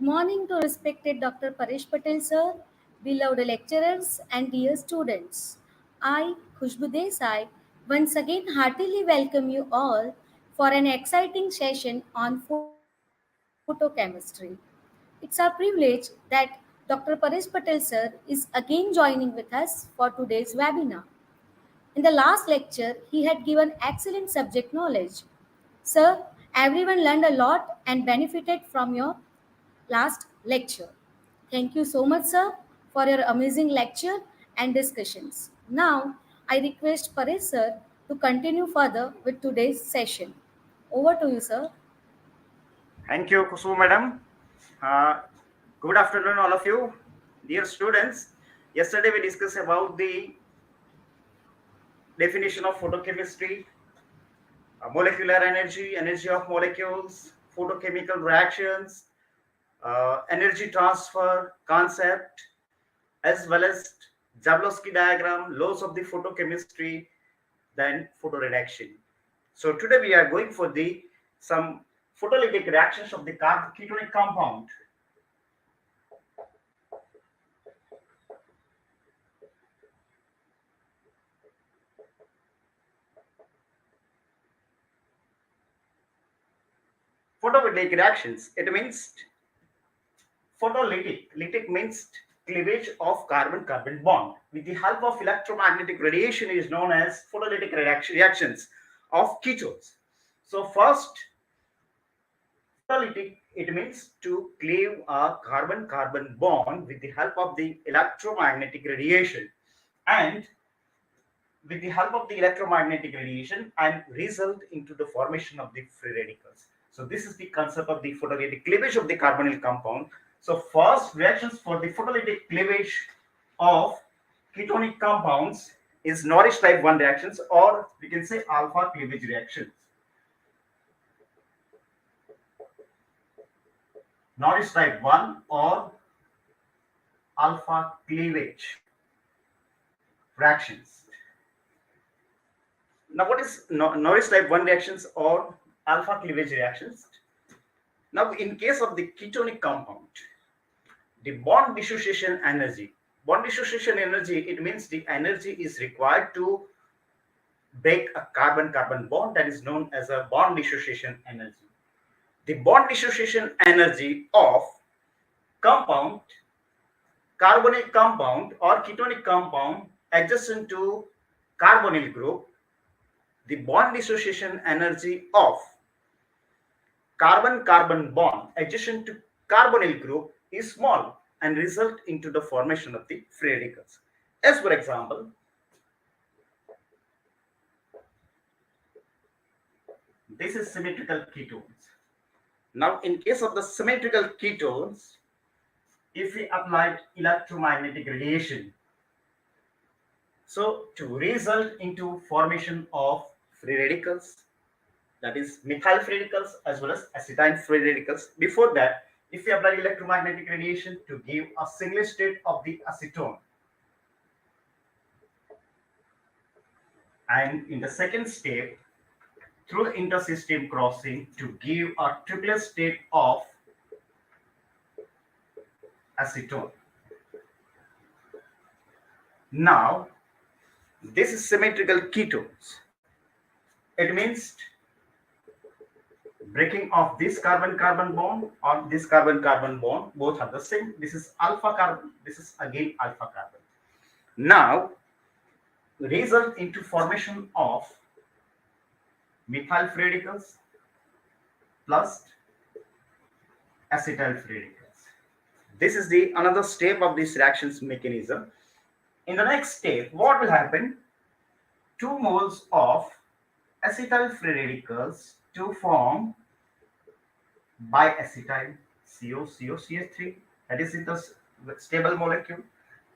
morning to respected Dr. Paresh Patel sir, beloved lecturers and dear students. I, Khushbu Desai, once again heartily welcome you all for an exciting session on photochemistry. It's our privilege that Dr. Paresh Patel sir is again joining with us for today's webinar. In the last lecture, he had given excellent subject knowledge. Sir, everyone learned a lot and benefited from your last lecture. Thank you so much, sir, for your amazing lecture and discussions. Now, I request Paresh sir to continue further with today's session. Over to you, sir. Thank you, Kusu madam. Uh, Good afternoon, all of you, dear students. Yesterday we discussed about the definition of photochemistry, molecular energy, energy of molecules, photochemical reactions, energy transfer concept, as well as Jablonski diagram, laws of the photochemistry, then photoreduction. So today we are going for the some photolytic reactions of the ketonic compound. Photolytic reactions. It means photolytic. Lytic means cleavage of carbon-carbon bond. With the help of electromagnetic radiation is known as photolytic reactions of ketones. So first, photolytic, it means to cleave a carbon-carbon bond with the help of the electromagnetic radiation, and with the help of the electromagnetic radiation and result into the formation of the free radicals. So this is the concept of the photolytic cleavage of the carbonyl compound. So first reactions for the photolytic cleavage of ketonic compounds is Norris type 1 reactions, or we can say alpha cleavage reactions. Norris type 1 or alpha cleavage reactions. Now, what is Norris type 1 reactions or alpha cleavage reactions? Now, in case of the ketonic compound, the bond dissociation energy. Bond dissociation energy, it means the energy is required to break a carbon-carbon bond, that is known as a bond dissociation energy. The bond dissociation energy of compound, carbonyl compound or ketonic compound adjacent to carbonyl group, the bond dissociation energy of carbon-carbon bond adjacent to carbonyl group is small and result into the formation of the free radicals. As for example, this is symmetrical ketones. Now, in case of the symmetrical ketones, if we applied electromagnetic radiation, so to result into formation of free radicals, that is methyl free radicals as well as acetyl free radicals. Before that, if we apply electromagnetic radiation to give a single state of the acetone, and in the second step, through intersystem crossing to give a triplet state of acetone. Now, this is symmetrical ketones. It means breaking of this carbon-carbon bond or this carbon-carbon bond, both are the same. This is alpha carbon, this is again alpha carbon. Now, result into formation of methyl free radicals plus acetyl free radicals. This is the another step of this reactions mechanism. In the next step, what will happen? 2 moles of acetyl free radicals to form biacetyl COCOCH3, that is in the stable molecule,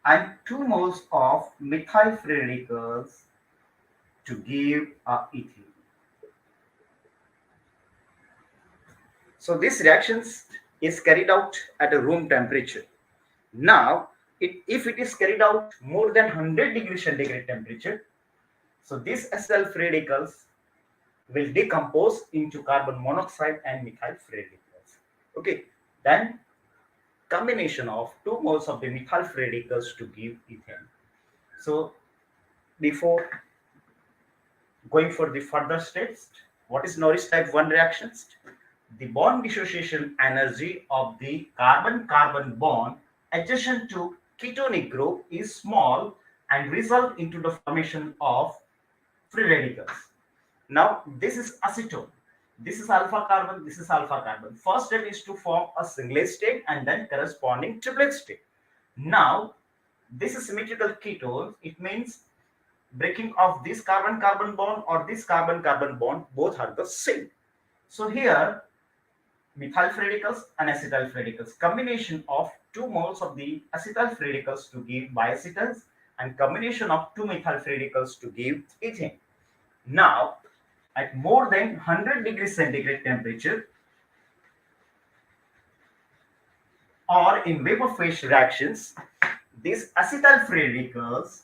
and 2 moles of methyl free radicals to give a ethene. So this reaction is carried out at a room temperature. Now, if it is carried out more than 100 degrees centigrade temperature, so these acetyl free radicals will decompose into carbon monoxide and methyl free radicals. Okay, then combination of 2 moles of the methyl free radicals to give ethane. So before going for the further steps, what is Norris type 1 reactions? The bond dissociation energy of the carbon-carbon bond adjacent to ketonic group is small and result into the formation of free radicals. Now this is acetone. This is alpha carbon, this is alpha carbon. First step is to form a singlet state and then corresponding triplet state. Now this is symmetrical ketone. It means breaking of this carbon-carbon bond or this carbon-carbon bond, both are the same. So here methyl free radicals and acetyl free radicals. Combination of 2 moles of the acetyl free radicals to give biacetals and combination of 2 methyl free radicals to give ethane. Now, at more than 100 degrees centigrade temperature or in vapor phase reactions, these acetyl free radicals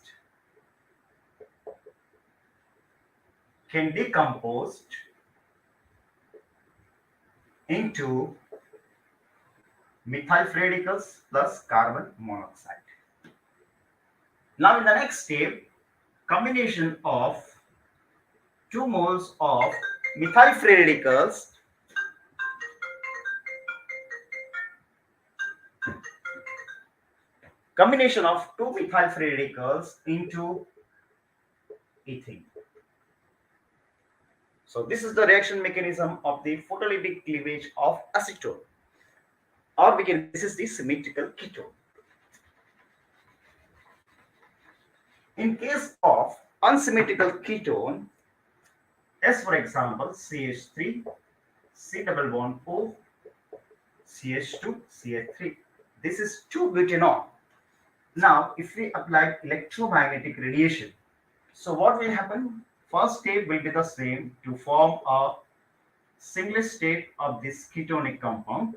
can decompose into methyl free radicals plus carbon monoxide. Now in the next step, combination of 2 moles of methyl free radicals combination of 2 methyl free radicals into ethane. So this is the reaction mechanism of the photolytic cleavage of acetone, or we can, this is the symmetrical ketone. In case of unsymmetrical ketone, as for example CH3, C double bond O, CH2, CH3. This is 2-butanol. Now, if we apply electromagnetic radiation, so what will happen? First step will be the same, to form a singlet state of this ketonic compound,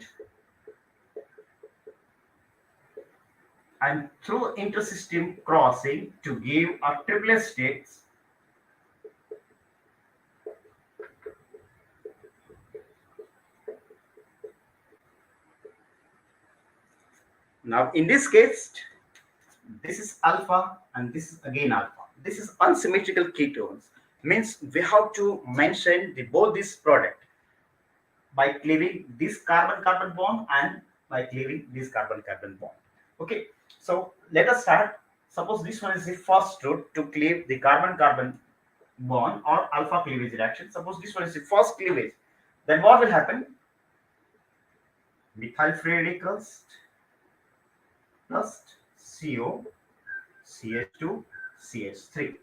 and through intersystem crossing to give a triplet states. Now in this case, this is alpha and this is again alpha. This is unsymmetrical ketones, means we have to mention both this product by cleaving this carbon-carbon bond and by cleaving this carbon-carbon bond. Okay, so let us start. Suppose this one is the first route to cleave the carbon-carbon bond or alpha cleavage reaction. Suppose this one is the first cleavage. Then what will happen? Methyl free radicals plus CO, CH2, CH3.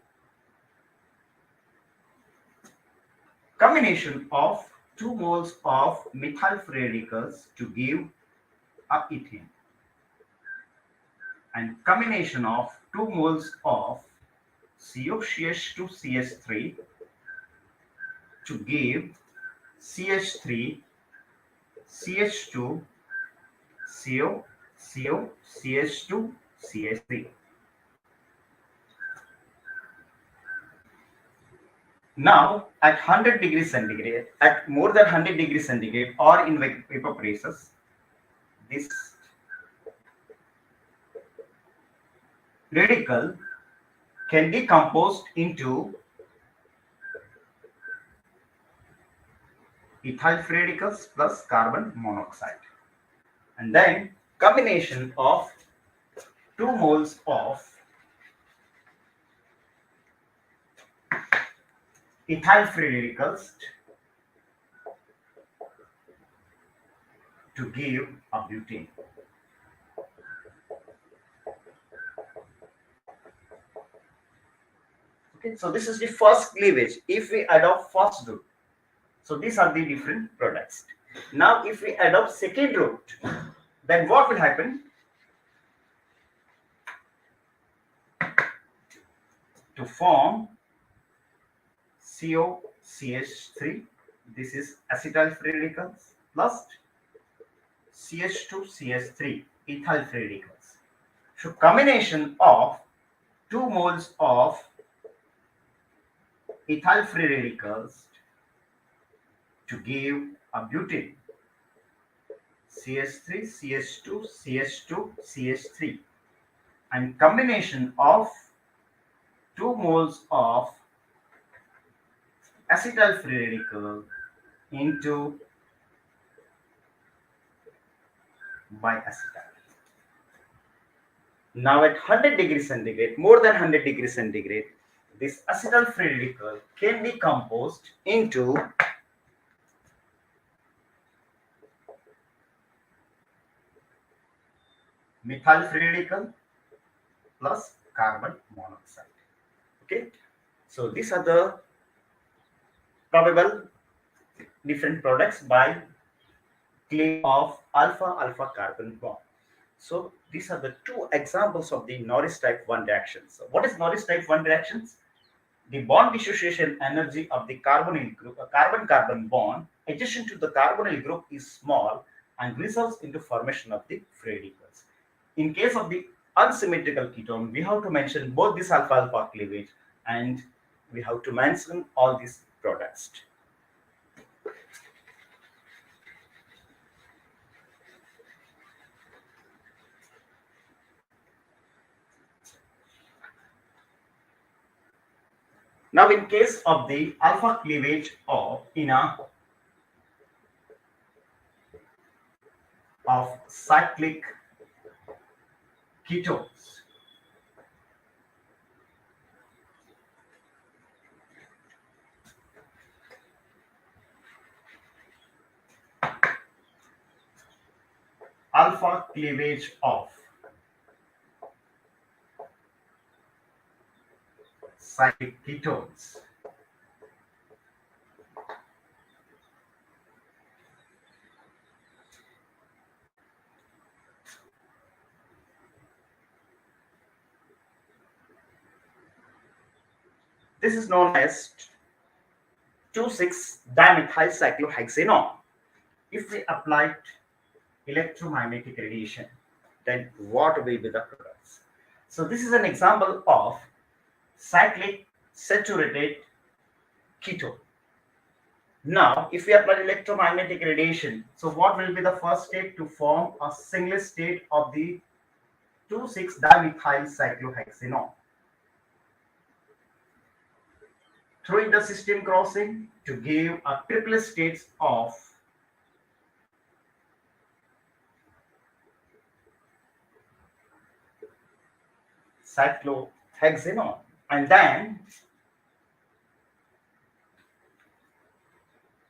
Combination of 2 moles of methyl free radicals to give a ethane, and combination of 2 moles of COCH2 CH3 to give CH3 CH2 CO CO CH2 CH3. Now at 100 degrees centigrade, at more than 100 degrees centigrade or in vapor presses, this radical can be decomposed into ethyl free radicals plus carbon monoxide, and then combination of 2 moles of ethyl free radicals to give a butane. Okay, so this is the first cleavage. If we adopt first route, so these are the different products. Now if we adopt second route, then what will happen? To form COCH3, this is acetyl free radicals plus CH2CH3 ethyl free radicals. So combination of 2 moles of ethyl free radicals to give a butane. CH3, CH2, CH2, CH3, and combination of 2 moles of acetyl free radical into biacetyl. Now at 100 degrees centigrade, more than 100 degrees centigrade, this acetyl free radical can be composed into methyl free radical plus carbon monoxide. Okay, so these are the probable different products by cleavage of alpha-alpha carbon bond. So these are the two examples of the Norris type 1 reactions. So what is Norris type 1 reactions? The bond dissociation energy of the carbonyl group, a carbon-carbon bond adjacent to the carbonyl group is small and results into formation of the free radicals. In case of the unsymmetrical ketone, we have to mention both this alpha-alpha cleavage and we have to mention all these products. Now, in case of the alpha cleavage of of cyclic ketones, alpha cleavage of cyclic ketones. This is known as 2,6-dimethyl-cyclohexanone. If we applied electromagnetic radiation, then what will be the products? So this is an example of cyclic saturated ketone. Now, if we apply electromagnetic radiation, so what will be the first step to form a singlet state of the 2,6-dimethyl-cyclohexanone? Through intersystem crossing to give a triplet states of cyclohexanone, and then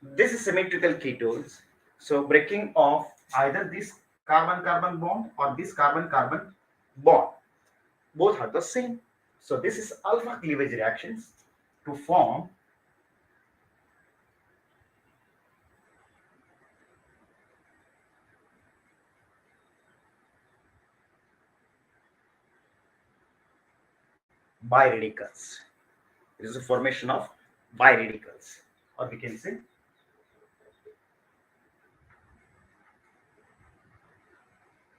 this is symmetrical ketones, so breaking of either this carbon-carbon bond or this carbon-carbon bond, both are the same. So this is alpha cleavage reactions to form biradicals. This is a formation of biradicals, or we can say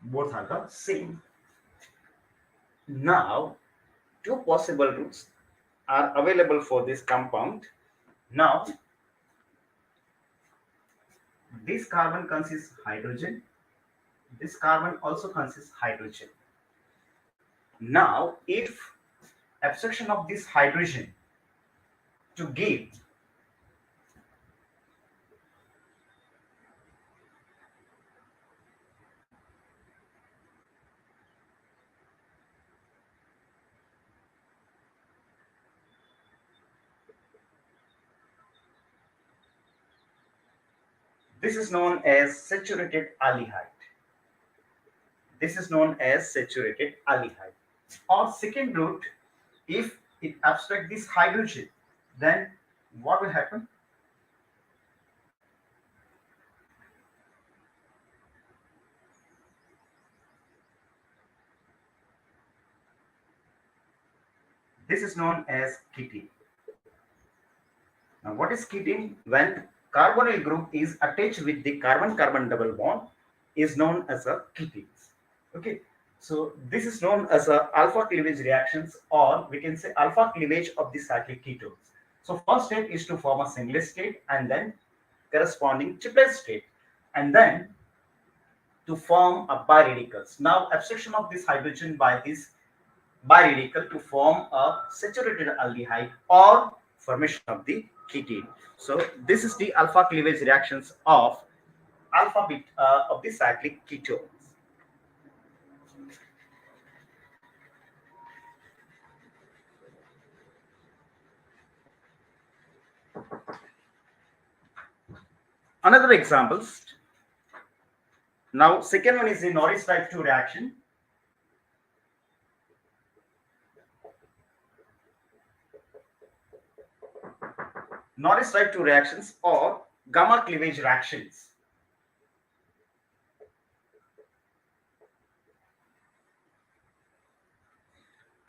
both are the same. Now, two possible routes are available for this compound. Now, this carbon consists hydrogen. This carbon also consists hydrogen. Now, if abstraction of this hydrogen to give this is known as saturated aldehyde. This is known as saturated aldehyde. Or second route, if it abstract this hydrogen, then what will happen? This is known as ketene. Now, what is ketene? When carbonyl group is attached with the carbon-carbon double bond, is known as a ketene. Okay, so this is known as a alpha cleavage reactions, or we can say alpha cleavage of the cyclic ketones. So first step is to form a singlet state and then corresponding triplet state, and then to form a biradicals. Now abstraction of this hydrogen by this biradical to form a saturated aldehyde or formation of the ketene. So this is the alpha cleavage reactions of alpha beta of the cyclic ketones. Another examples. Now second one is the Norris type 2 reaction. Norris type 2 reactions or gamma cleavage reactions.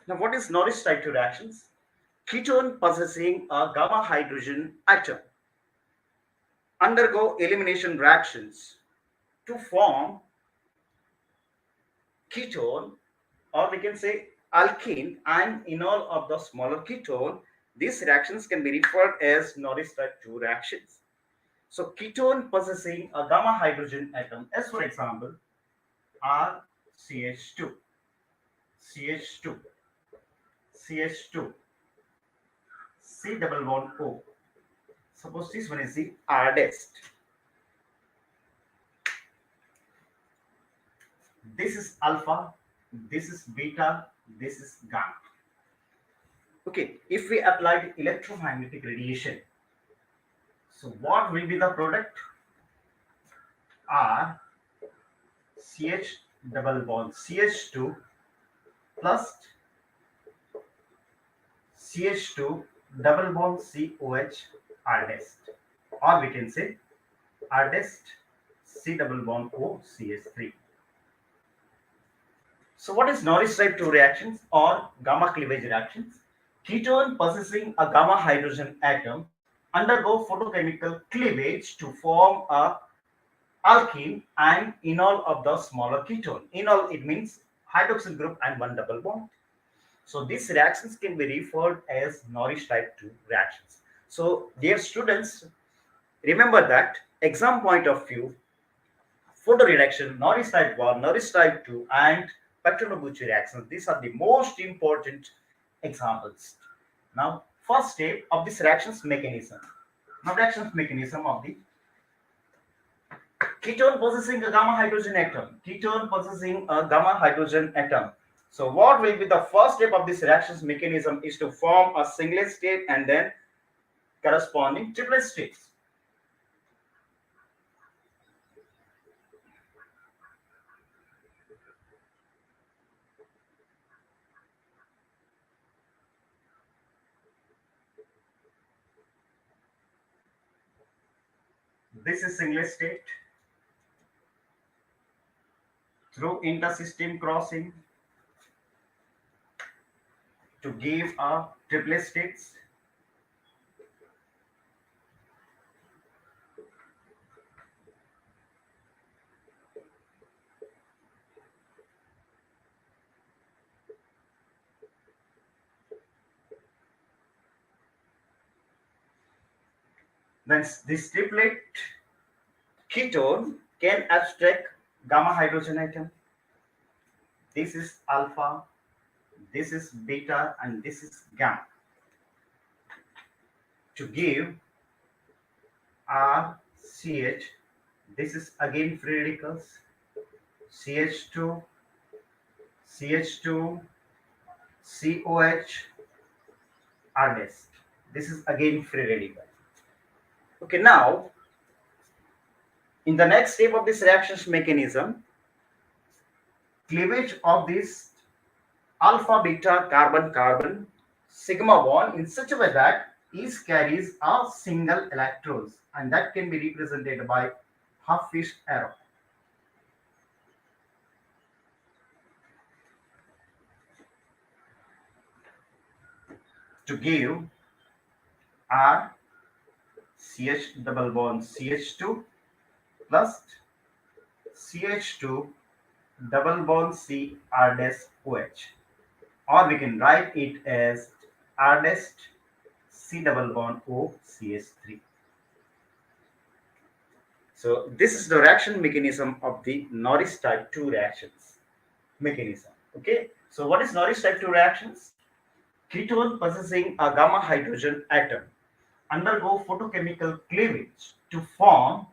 Now what is Norris type 2 reactions? Ketone possessing a gamma hydrogen atom undergo elimination reactions to form ketone, or we can say alkene and enol of the smaller ketone. These reactions can be referred as Norris type 2 reactions. So ketone possessing a gamma hydrogen atom, as for example RCH2, CH2, CH2, C double bond O. Suppose this one is the hardest. This is alpha, this is beta, this is gamma. Okay, if we applied electromagnetic radiation, so what will be the product? R CH double bond CH2 plus CH2 double bond COH hardest, or we can say hardest C double bond O CH3. So what is Norris type 2 reactions or gamma cleavage reactions? Ketone possessing a gamma hydrogen atom undergo photochemical cleavage to form a alkene and enol of the smaller ketone. Enol, it means hydroxyl group and one double bond. So these reactions can be referred as Norris type 2 reactions. So dear students, remember that exam point of view, photoreduction, Norris type 1, Norris type 2 and Pectin-Noguchi reactions, these are the most important examples. Now first step of this reactions mechanism. Now reactions mechanism of the ketone possessing a gamma hydrogen atom. Ketone possessing a gamma hydrogen atom. So what will be the first step of this reactions mechanism is to form a singlet state and then corresponding triplet states. This is singlet state through intersystem crossing to give a triplet states. Then this triplet ketone can abstract gamma hydrogen atom. This is alpha, this is beta, and this is gamma to give RCH. This is again free radicals. CH2, CH2, COH, RDS. This is again free radical. Okay, now in the next step of this reactions mechanism, cleavage of this alpha beta carbon carbon sigma bond in such a way that each carries a single electrons, and that can be represented by half fish arrow. To give R CH double bond CH2 plus CH2 double bond C R dash OH, or we can write it as R dash C double bond O CH3. So this is the reaction mechanism of the Norris type 2 reactions mechanism. Okay. So what is Norris type 2 reactions? Ketone possessing a gamma hydrogen atom undergo photochemical cleavage to form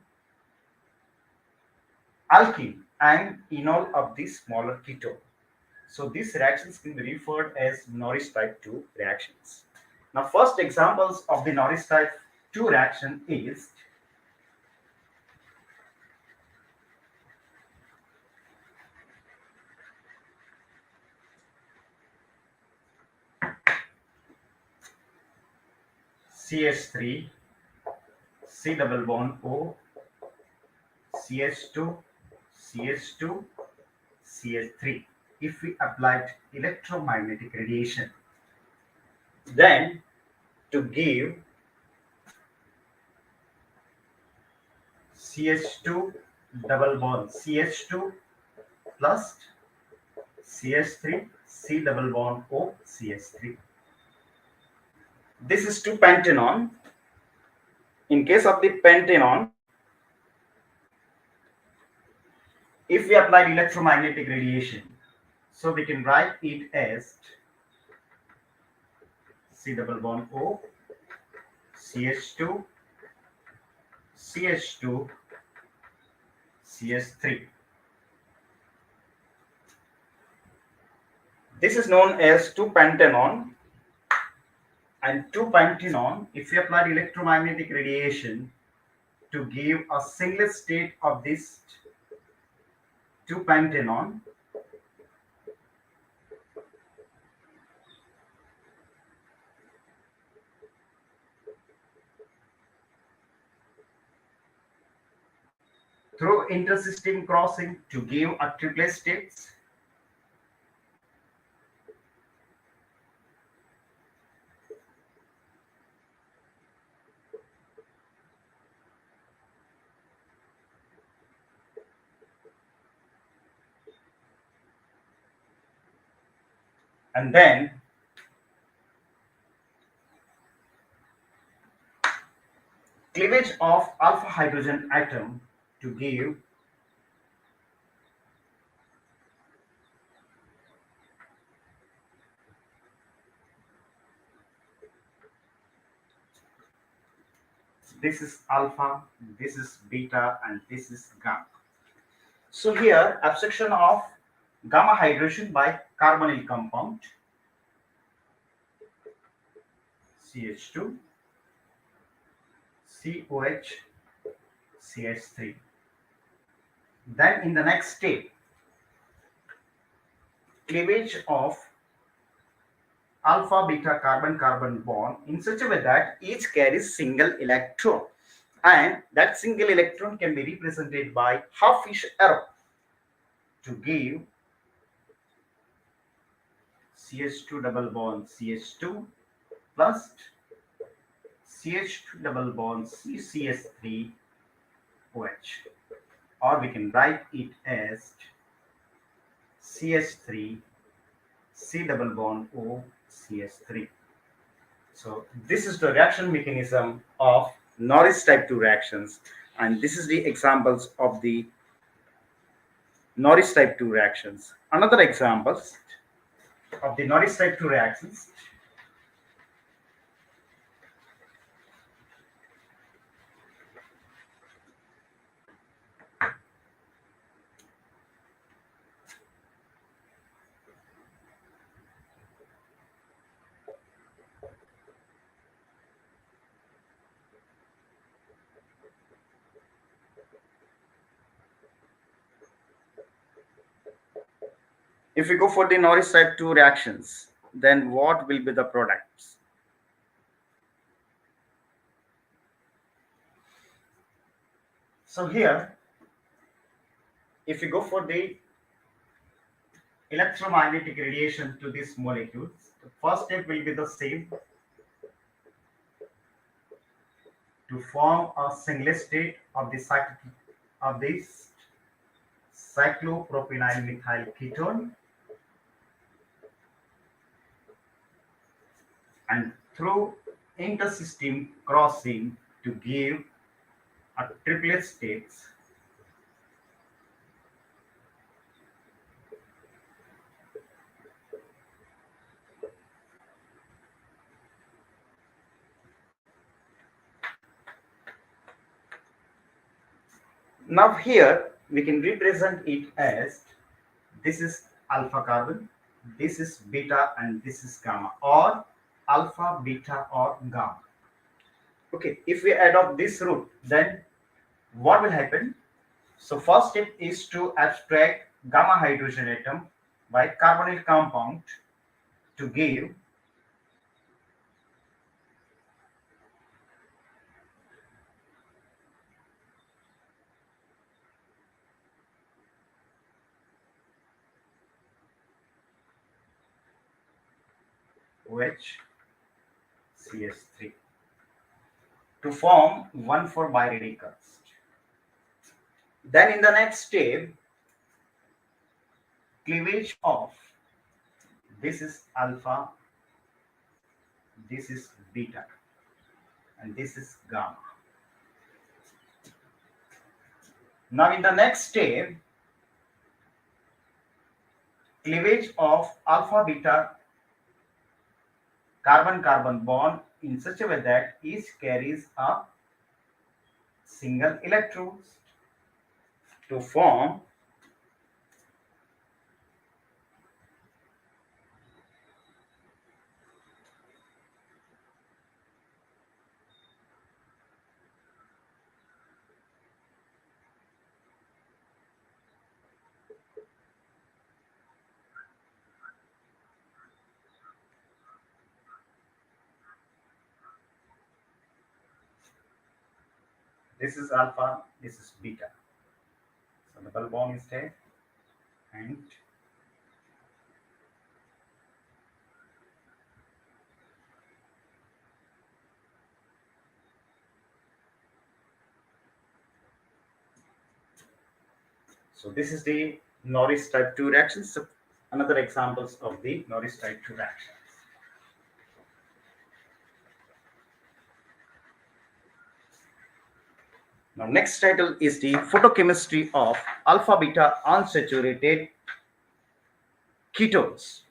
alkene and enol of the smaller ketone. So these reactions can be referred as Norris type 2 reactions. Now first examples of the Norris type 2 reaction is CH3, C double bond O, CH2, CH2, CH3. If we applied electromagnetic radiation, then to give CH2 double bond CH2 plus CH3, C double bond O, CH3. This is 2-pentanone. In case of the pentanone, if we apply electromagnetic radiation, so we can write it as C double bond O, CH2, CH2, CH3. This is known as 2-pentanone, and 2-pentanone, if we apply electromagnetic radiation to give a singlet state of this 2-pentanone, through intersystem crossing to give a triplet states, and then cleavage of alpha hydrogen atom to give this is alpha, this is beta, and this is gamma. So here abstraction of gamma hydrogen by carbonyl compound CH2, COH, CH3. Then in the next step, cleavage of alpha beta carbon carbon bond in such a way that each carries single electron, and that single electron can be represented by half fish arrow to give CH2 double bond CH2 plus CH2 double bond CCS3 OH, or we can write it as CH3 C double bond O CH3. So this is the reaction mechanism of Norris type 2 reactions, and this is the examples of the Norris type 2 reactions. Another examples of the Norris type 2 reactions. If we go for the Norris type 2 reactions, then what will be the products? So here, if we go for the electromagnetic radiation to these molecules, the first step will be the same, to form a singlet state of the this cyclopropynyl methyl ketone, and through intersystem crossing to give are triplet states. Now here we can represent it as this is alpha carbon, this is beta, and this is gamma, or alpha, beta, or gamma. Okay, if we adopt this root, then what will happen? So first step is to abstract gamma hydrogen atom by carbonyl compound to give OH CS3 to form 1,4 biradicals. Then in the next step, cleavage of this is alpha, this is beta, and this is gamma. Now in the next step, cleavage of alpha beta carbon carbon bond in such a way that each carries a single electron to form this is alpha, this is beta. So the double bond is there, and so this is the Norris type 2 reactions. So another examples of the Norris type 2 reactions. Now next title is the photochemistry of alpha beta unsaturated ketones.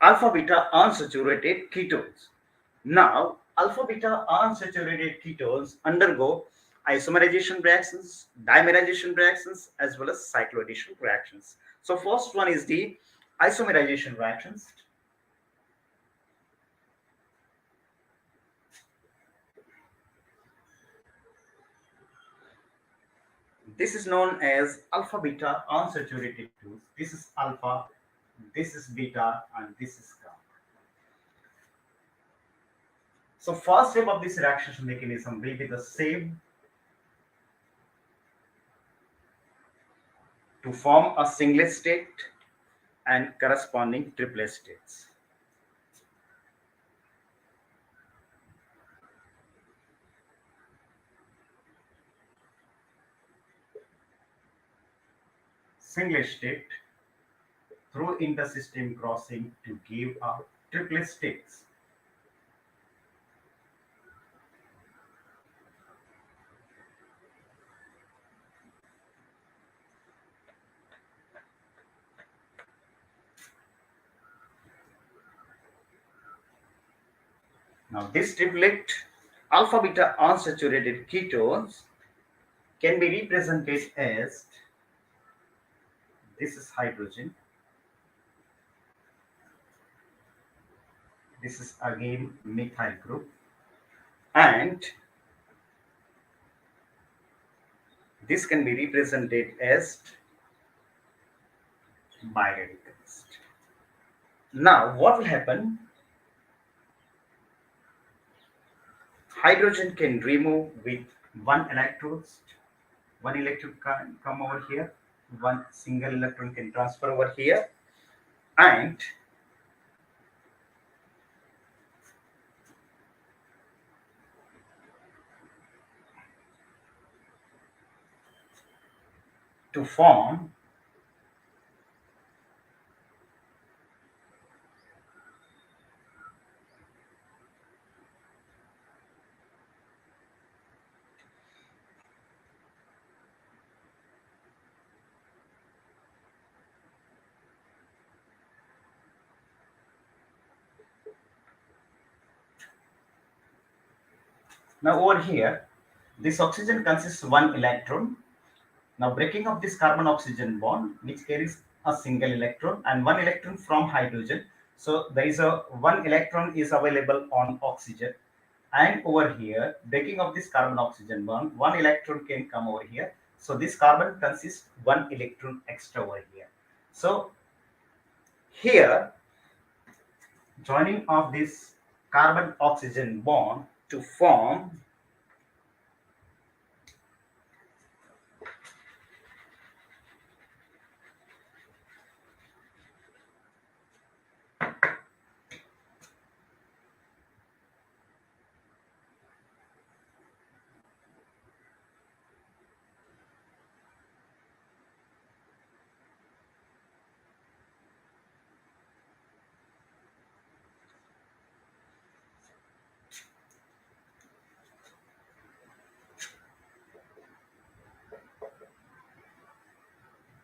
Alpha beta unsaturated ketones. Now, alpha beta unsaturated ketones undergo isomerization reactions, dimerization reactions, as well as cycloaddition reactions. So, first one is the isomerization reactions. This is known as alpha beta unsaturated ketones. This is alpha, this is beta, and this is gamma. So, first step of this reaction mechanism will be the same to form a singlet state and corresponding triplet states. Singlet state through intersystem crossing to give a triplet states. Now this triplet alpha beta unsaturated ketones can be represented as this is hydrogen, this is again methyl group, and this can be represented as biradicals. Now what will happen? Hydrogen can remove with one electrode. One electron can come over here, one single electron can transfer over here, and to form now over here this oxygen consists one electron. Now breaking of this carbon oxygen bond which carries a single electron and one electron from hydrogen. So there is a one electron is available on oxygen, and over here breaking of this carbon oxygen bond one electron can come over here. So this carbon consists one electron extra over here. So here joining of this carbon oxygen bond to form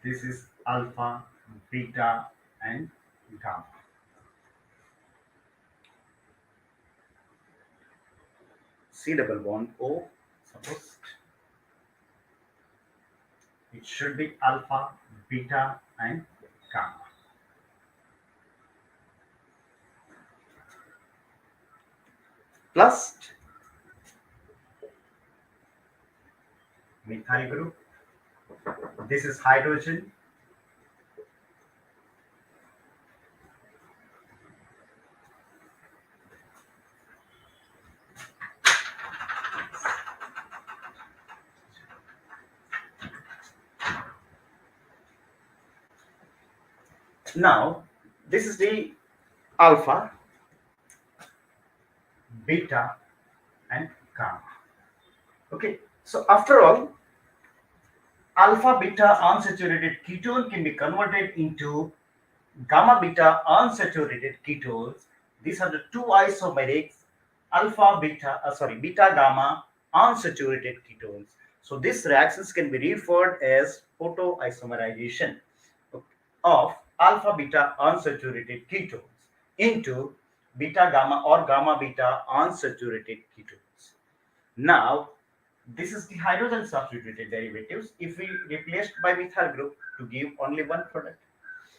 this is alpha, beta, and gamma. C double bond O, suppose it should be alpha, beta, and gamma. Plus methyl group. This is hydrogen. Now, this is the alpha, beta, and gamma. Okay, so after all, alpha beta unsaturated ketone can be converted into gamma beta unsaturated ketones. These are the two isomerics alpha beta, beta gamma unsaturated ketones. So these reactions can be referred as photoisomerization of alpha beta unsaturated ketones into beta gamma or gamma beta unsaturated ketones. Now, this is the hydrogen substituted derivatives if we replaced by methyl group to give only one product.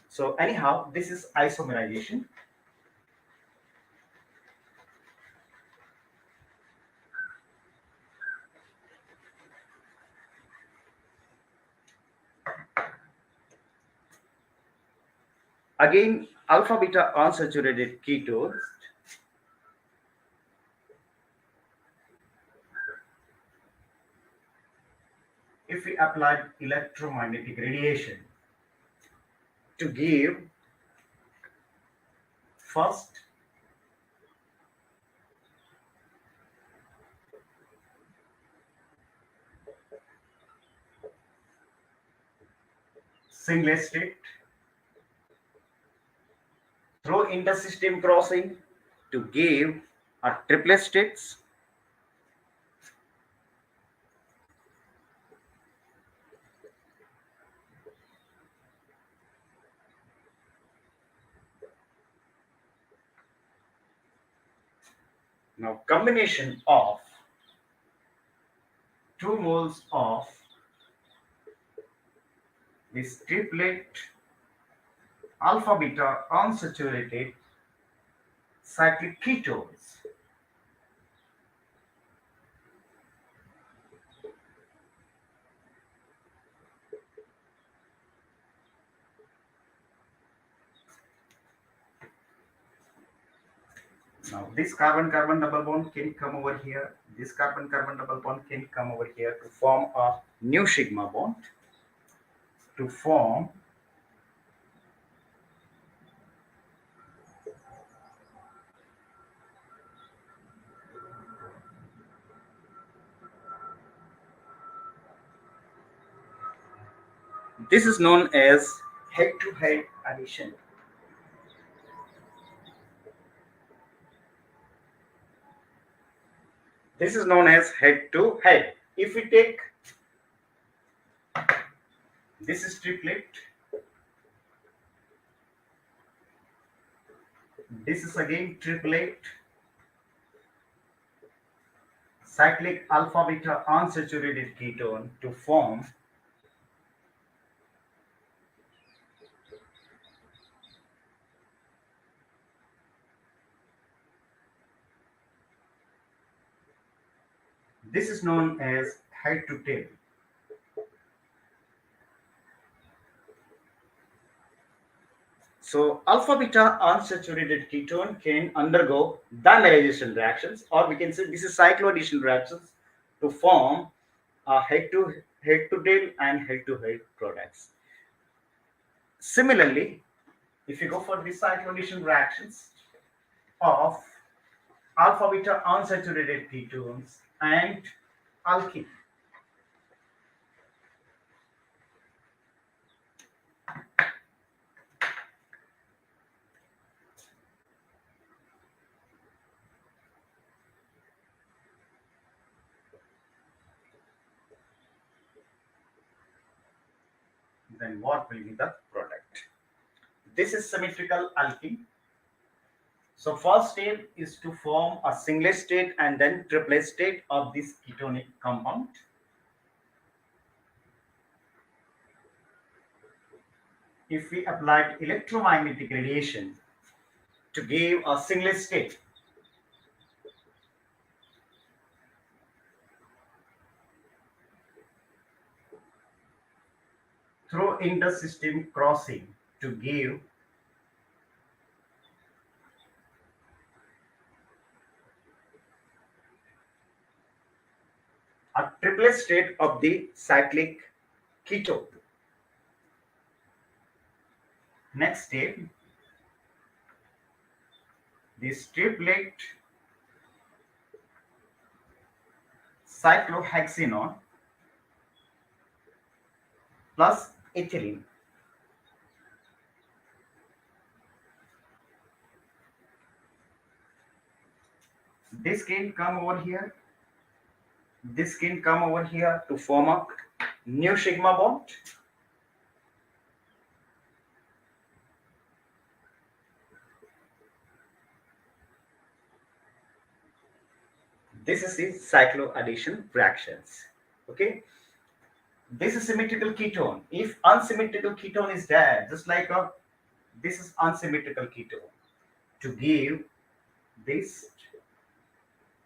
So anyhow, this is isomerization. Again, alpha beta unsaturated ketones. If we apply electromagnetic radiation to give first singlet state through intersystem crossing to give a triplet states. Now combination of 2 moles of this triplet alpha beta unsaturated cyclic ketones. Now this carbon-carbon double bond can come over here. This carbon-carbon double bond can come over here to form a new sigma bond to form This is known as head-to-head addition. This is known as head-to-head. If we take this is triplet, this is again triplet, cyclic alpha beta unsaturated ketone to form this is known as head to tail. So alpha beta unsaturated ketone can undergo dimerization reactions, or we can say this is cycloaddition reactions to form head to tail and head to head products. Similarly, if you go for the cycloaddition reactions of alpha beta unsaturated ketones and alkene, then what will be the product? This is symmetrical alkene. So first step is to form a singlet state and then triplet state of this ketonic compound. If we applied electromagnetic radiation to give a singlet state, through intersystem crossing to give a triplet state of the cyclic ketone. Next step, this triplet cyclohexanone plus ethylene. This can come over here. This can come over here to form a new sigma bond. This is the cycloaddition reactions. Okay. This is symmetrical ketone. If unsymmetrical ketone is there, just like this is unsymmetrical ketone, to give this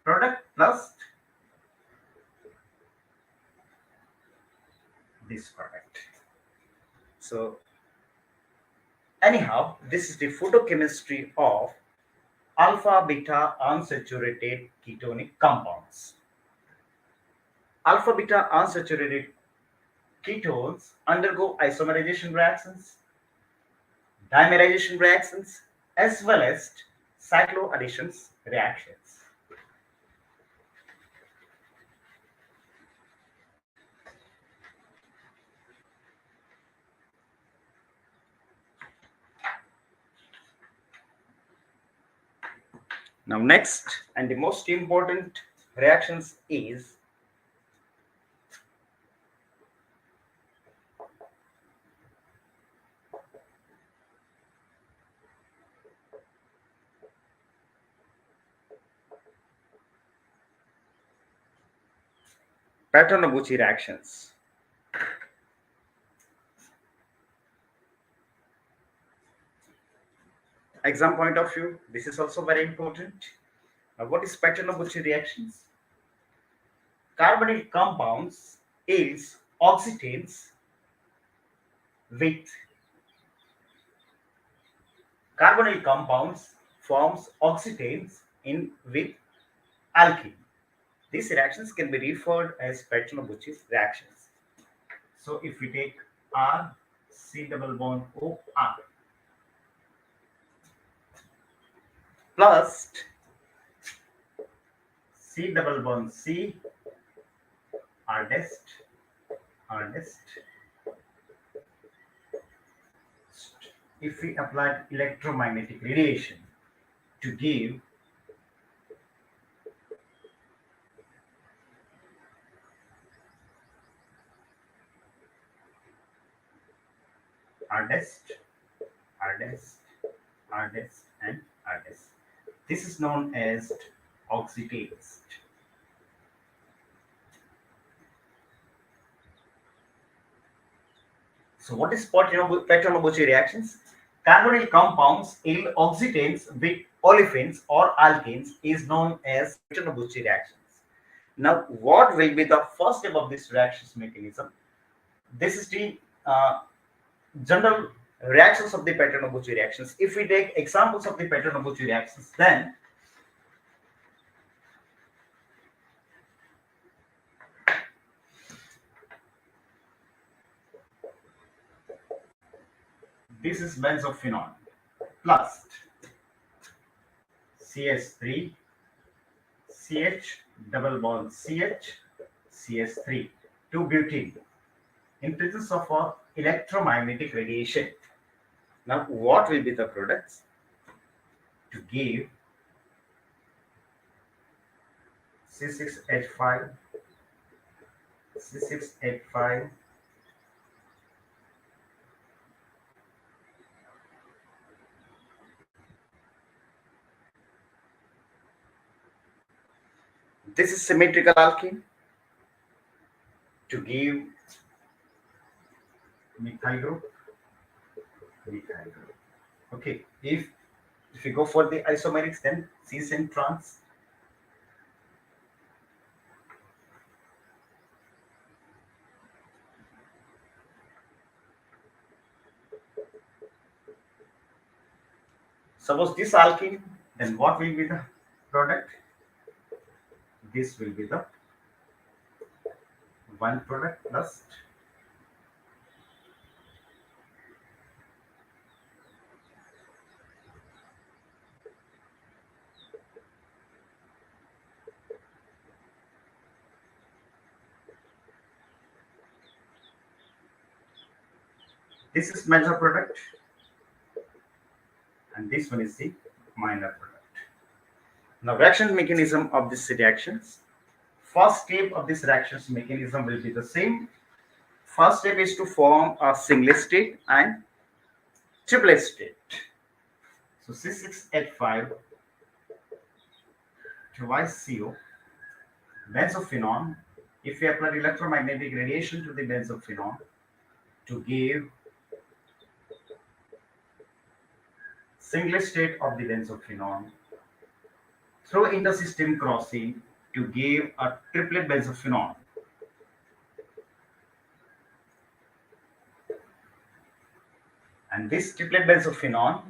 product plus this product. So anyhow, this is the photochemistry of alpha beta unsaturated ketonic compounds. Alpha beta unsaturated ketones undergo isomerization reactions, dimerization reactions, as well as cycloadditions reactions. Now next and the most important reactions is Paternobuchi reactions. Exam point of view, this is also very important. Now, what is Paternobuchi reactions? Carbonyl compounds is oxygenates with carbonyl compounds forms oxygenates in with alkene. These reactions can be referred as Paternobuchi reactions. So if we take R, C double bond O R plus C double bond C R dest if we applied electromagnetic radiation to give hardest, hardest, hardest, and hardest. This is known as oxidase. So what is Petronobuchi reactions? Carbonyl compounds yield oxygenates with olefins or alkenes is known as Petronobuchi reactions. Now, what will be the first step of this reactions mechanism? This is the general reactions of the Petronobuchi reactions. If we take examples of the Petronobuchi reactions, then this is benzophenone plus CH3 CH double bond CH CH3 2 butene in presence of electromagnetic radiation. Now, what will be the products to give C6H5 C6H5 this is symmetrical alkene to give methyl group, methyl group. Okay, if you go for the isomerics, then cis and trans. Suppose this alkene, then what will be the product? This will be the one product plus this is major product and this one is the minor product. Now, reaction mechanism of these reactions. First step of this reactions mechanism will be the same. First step is to form a single state and triplet state. So C6H5 twice CO benzophenone. If we apply electromagnetic radiation to the benzophenone to give single state of the benzophenone through intersystem crossing to give a triplet benzophenone. And this triplet benzophenone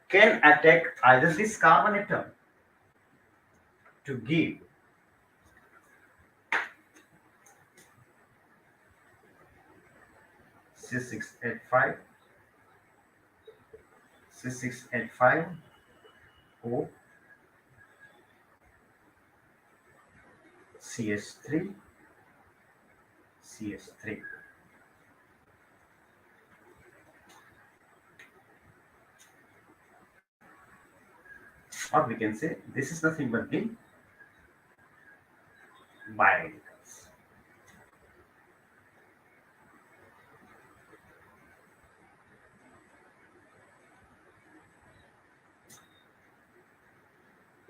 can attack either this carbon atom to give C6H5 C6H5 O CS3 CS3. Or we can say this is nothing but the bioradicals.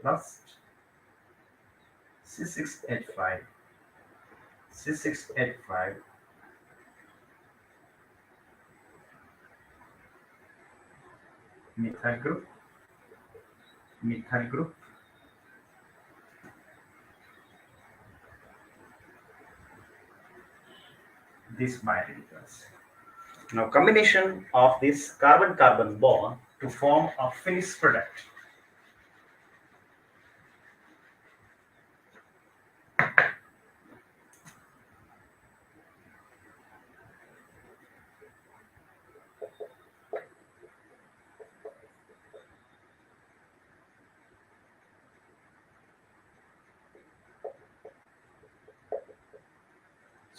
Plus C6H5 C6H5 methyl group methyl group these bioradicals. Now, combination of this carbon-carbon bond to form a finished product.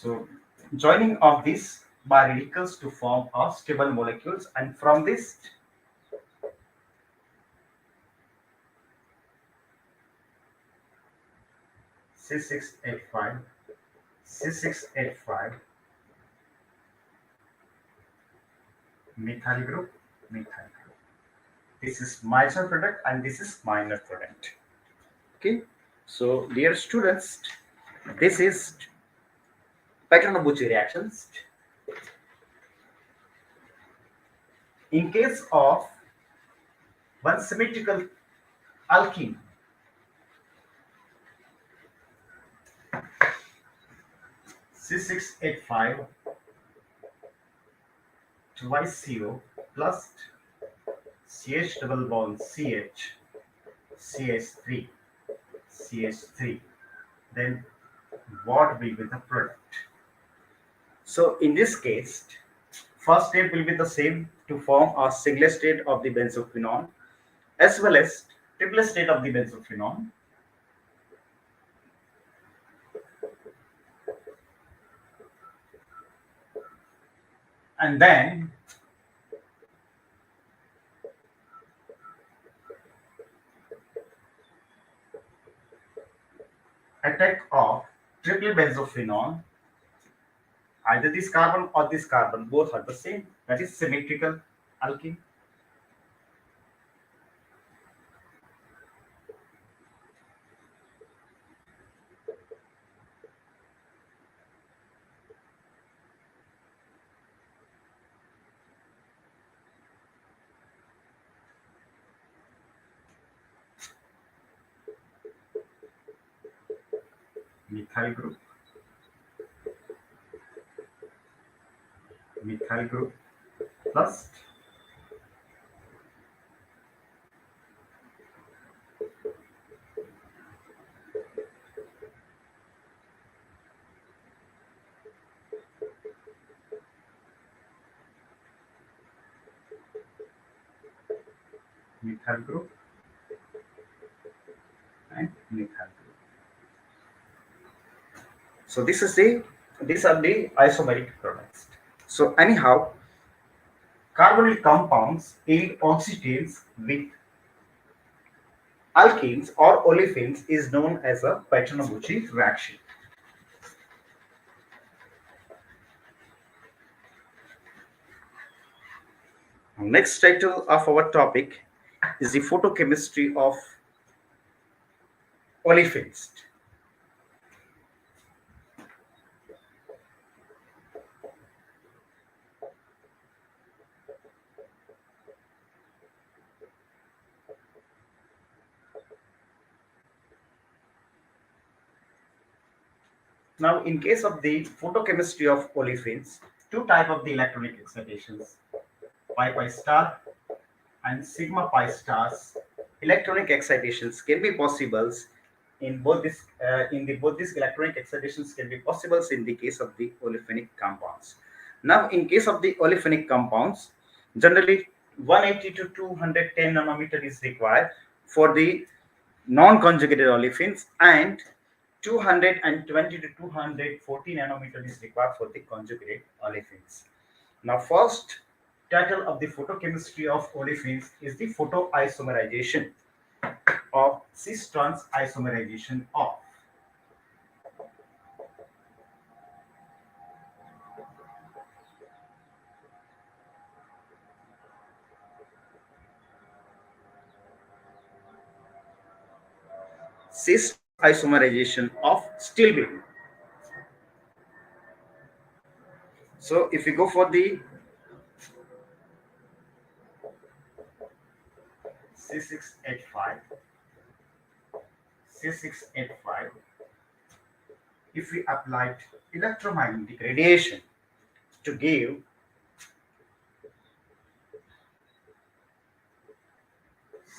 So joining of these bar radicals to form a stable molecules, and from this C6H5, C6H5 methyl group, methyl group. This is major product and this is minor product. Okay. So dear students, this is Paterno-Bucci reactions. In case of one symmetrical alkene, C6H5 twice CO plus CH double bond CH, CH3, CH3, then what will be the product? So in this case, first step will be the same to form a single state of the benzophenone as well as triple state of the benzophenone. And then attack of triple benzophenone, either this carbon or this carbon, both are the same, that is symmetrical alkene. Methyl group, methyl group plus methyl group and methyl group. So these are the isomeric products. So anyhow, carbonyl compounds yield oxygenes with alkenes or olefins is known as a Paterno-Bucci reaction. Next title of our topic is the photochemistry of olefins. Now, in case of the photochemistry of olefins, two type of the electronic excitations, pi pi star and sigma pi stars. Electronic excitations can be possible in both this both these electronic excitations can be possible in the case of the olefinic compounds. Now, in case of the olefinic compounds, generally 180 to 210 nanometer is required for the non-conjugated olefins, and 220 to 240 nanometer is required for the conjugated olefins. Now, first title of the photochemistry of olefins is the photoisomerization of cis trans isomerization of cis isomerization of stilbene. So if we go for the C6H5, C6H5, if we applied electromagnetic radiation to give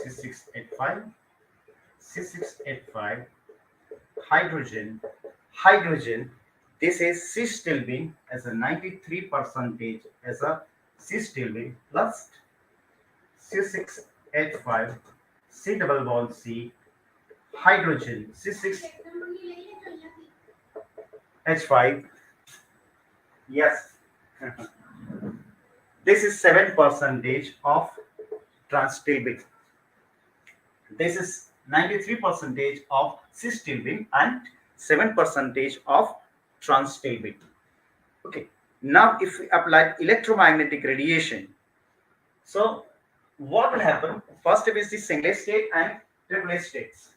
C6H5, C6H5 hydrogen, this is cis-stilbene as a 93 percentage as a cis-stilbene plus C6H5 C double bond C hydrogen C6H5 Yes. This is 7% of trans-stilbene. This is 93% of cis-stilbene and 7% of trans-stilbene. Okay. Now, if we apply electromagnetic radiation, so what will happen? First step is the singlet state and triplet states.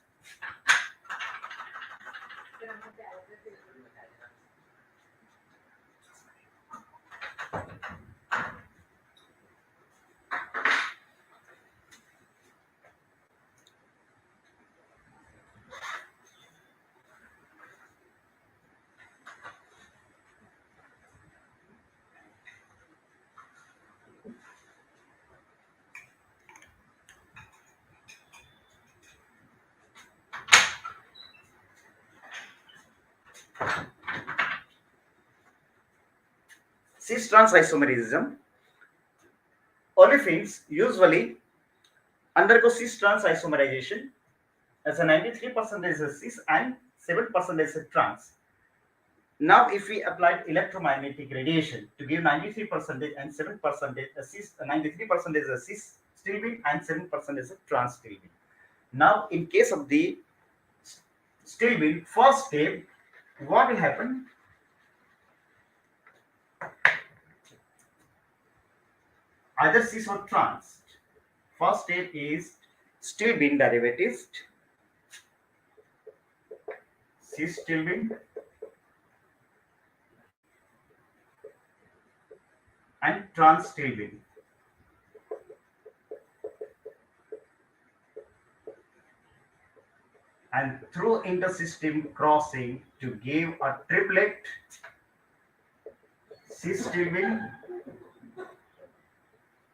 Cis-trans isomerism. Olefins usually undergo cis-trans isomerization as a 93% is a cis and 7% is a trans. Now, if we applied electromagnetic radiation to give 93% and 7% a cis, 93% is a cis stilbene and 7% is a trans stilbene. Now, in case of the stilbene, first step, what will happen? Either cis or trans. First step is stilbene derivatives, cis stilbene and trans stilbene. And through intersystem crossing to give a triplet cis stilbene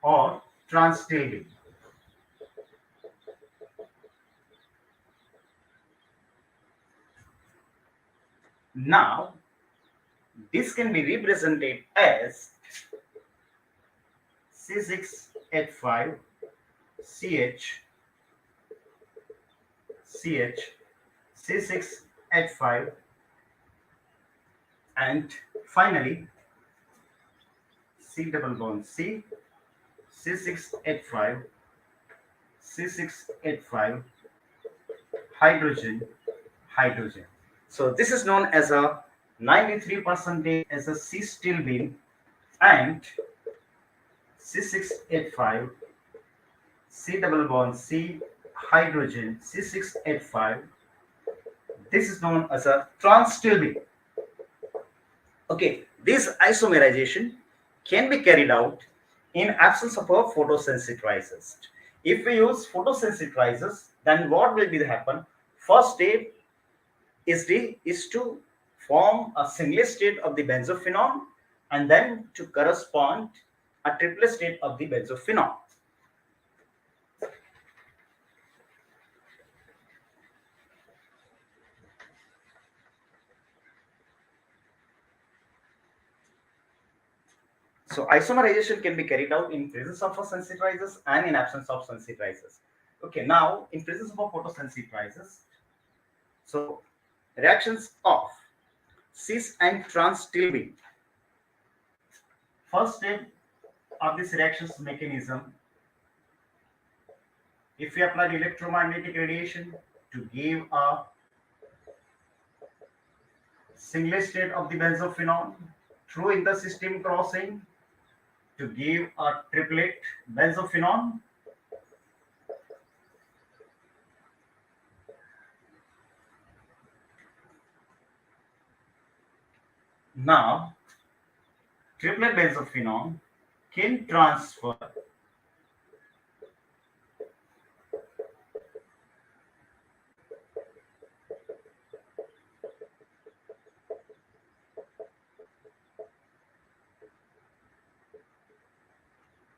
or trans stilbene. Now, this can be represented as C6H5 CH CH C6H5 and finally C double bond C C6H5 C6H5 hydrogen hydrogen. So this is known as a 93% as a cis stilbene and C6H5 C double bond C hydrogen C6H5. This is known as a trans stilbene. Okay, this isomerization can be carried out in absence of a photosensitizers. If we use photosensitizers, then what will be happen? First step is to form a singlet state of the benzophenone and then to correspond a triplet state of the benzophenone. So isomerization can be carried out in presence of sensitizers and in absence of sensitizers. Okay, now in presence of photosensitizers, so reactions of cis and trans stilbene. First step of this reactions mechanism, if we apply electromagnetic radiation to give a singlet state of the benzophenone through intersystem crossing to give a triplet benzophenone. Now, triplet benzophenone can transfer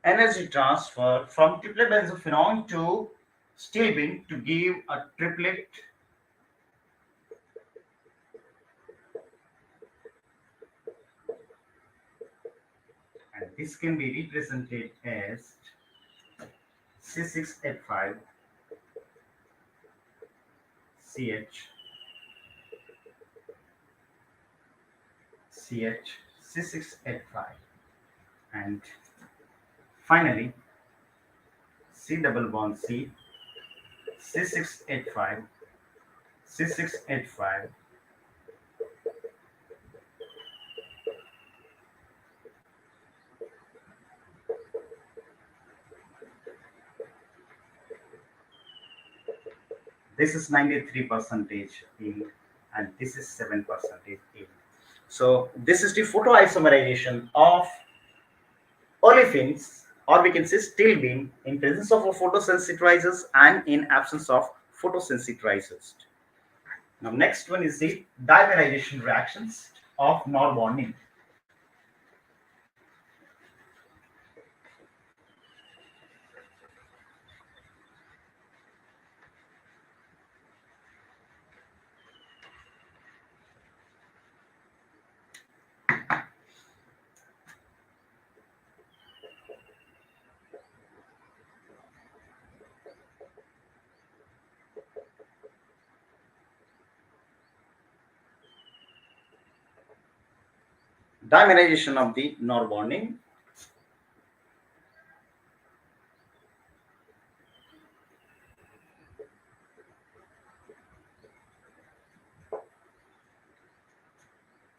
energy transfer from triplet benzophenone to stilbene to give a triplet and this can be represented as C6H5 CH CH C6H5, and finally C double bond C, C6H5, C6H5. This is 93 percentage yield, and this is 7 percentage yield. So this is the photoisomerization of olefins, or we can say steel beam, in presence of a photosensitizers and in absence of photosensitizers. Now next one is the dimerization reactions of non-bonding. Dimerization of the non-bonding.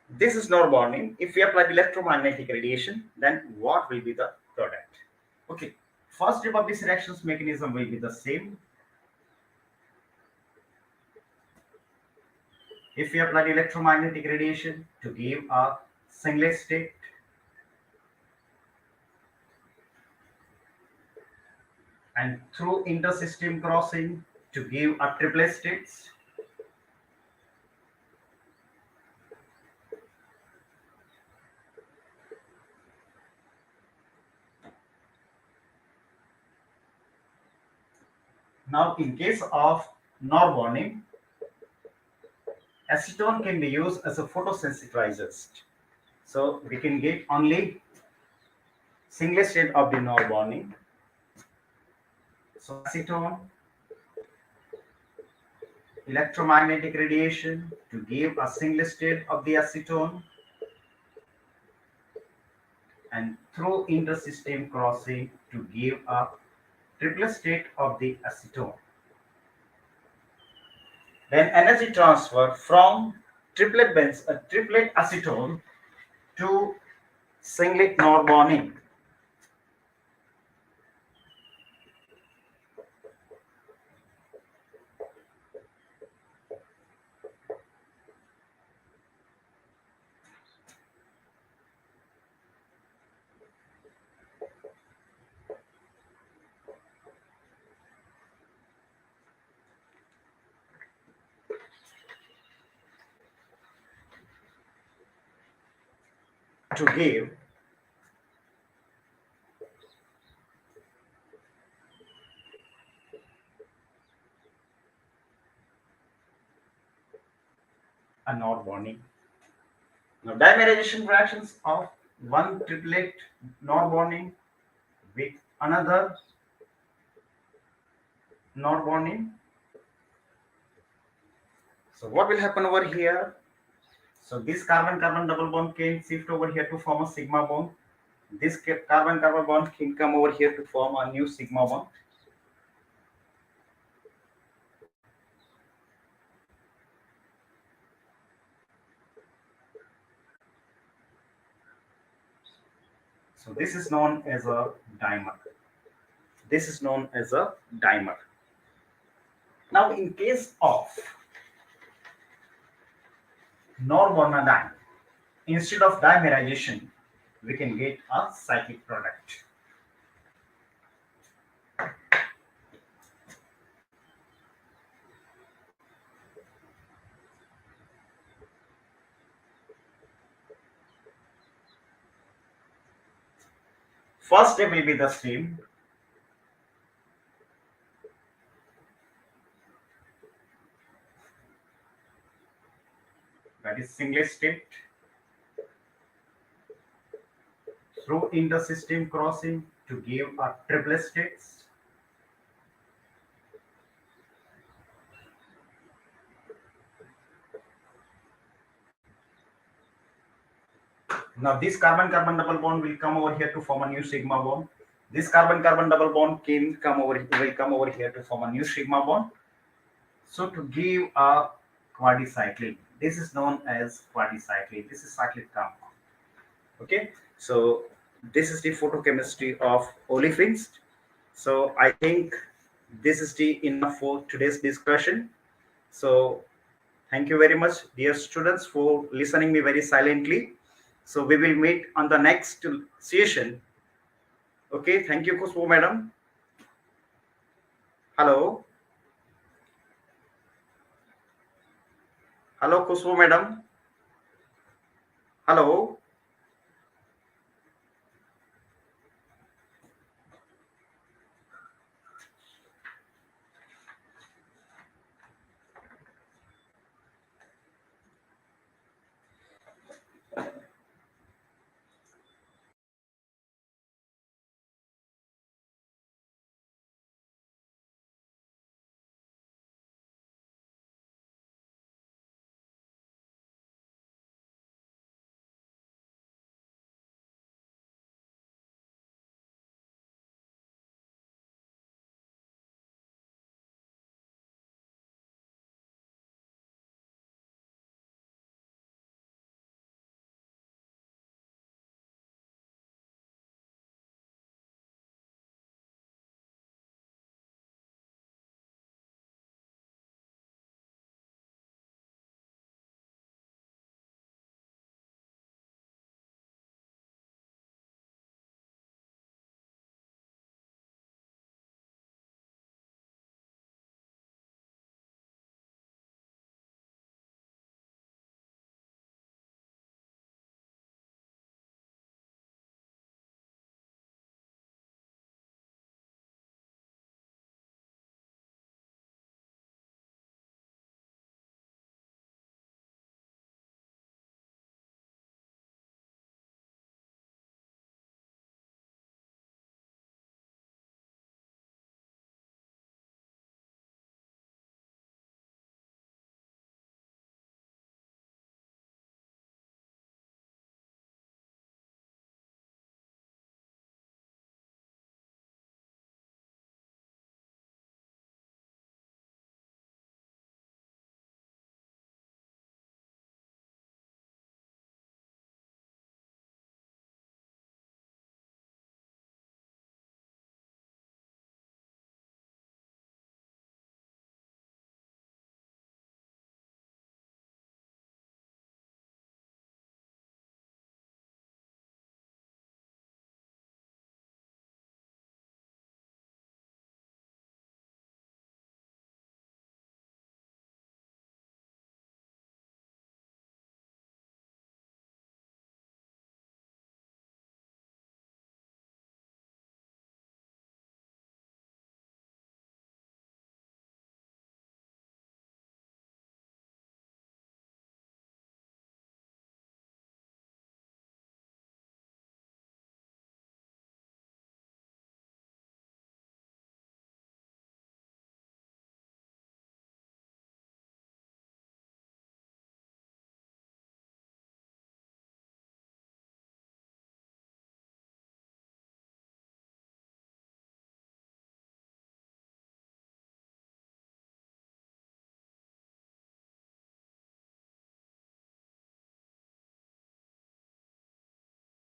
This is non-bonding. If we apply the electromagnetic radiation, then what will be the product? Okay, first step of this reactions mechanism will be the same. If we apply the electromagnetic radiation to give a singlet state, and through intersystem crossing to give a triplet states, now in case of non-bonding, acetone can be used as a photosensitizer. So we can get only singlet state of the non-bonding. So acetone, electromagnetic radiation to give a singlet state of the acetone, and through intersystem crossing to give a triplet state of the acetone. Then energy transfer from triplet acetone to singlet non-bonding. To give a non-bonding. Now dimerization reactions of one triplet non-bonding with another non-bonding. So what will happen over here? So this carbon-carbon double bond can shift over here to form a sigma bond. This carbon-carbon bond can come over here to form a new sigma bond. So this is known as a dimer. This is known as a dimer. Now in case of non-bonding, instead of dimerization, we can get a cyclic product. First step will be the same. That is singlet state through intersystem crossing to give a triplet states. Now this carbon-carbon double bond will come over here to form a new sigma bond. This carbon-carbon double bond will come over here to form a new sigma bond. So to give a quadricycline, this is known as quadricycline. This is cyclic compound. Okay, so this is the photochemistry of olefins. So I think this is the enough for today's discussion. So thank you very much, dear students, for listening me very silently. So we will meet on the next session. Okay, thank you, Kusmo madam. Hello. Hello, Kusmo madam. Hello.